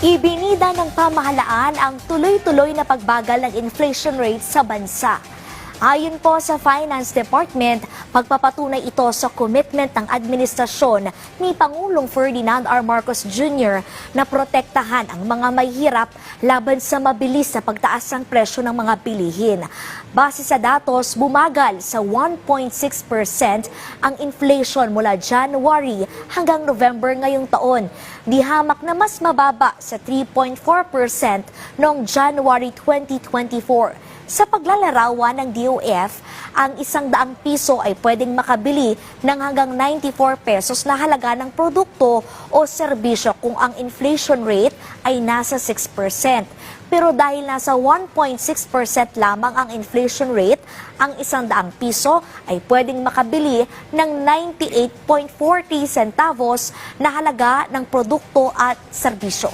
Ibinida ng pamahalaan ang tuloy-tuloy na pagbagal ng inflation rate sa bansa. Ayon po sa Finance Department, pagpapatunay ito sa commitment ng administrasyon ni Pangulong Ferdinand R. Marcos Jr. na protektahan ang mga mahihirap laban sa mabilis na pagtaas ng presyo ng mga bilihin. Base sa datos, bumagal sa 1.6% ang inflation mula January hanggang November ngayong taon. Di hamak na mas mababa sa 3.4% noong January 2024. Sa paglalarawan ng DOF, ang 100 piso ay pwedeng makabili ng hanggang 94 pesos na halaga ng produkto o serbisyo kung ang inflation rate ay nasa 6%. Pero dahil nasa 1.6% lamang ang inflation rate, ang 100 piso ay pwedeng makabili ng 98.40 centavos na halaga ng produkto at serbisyo.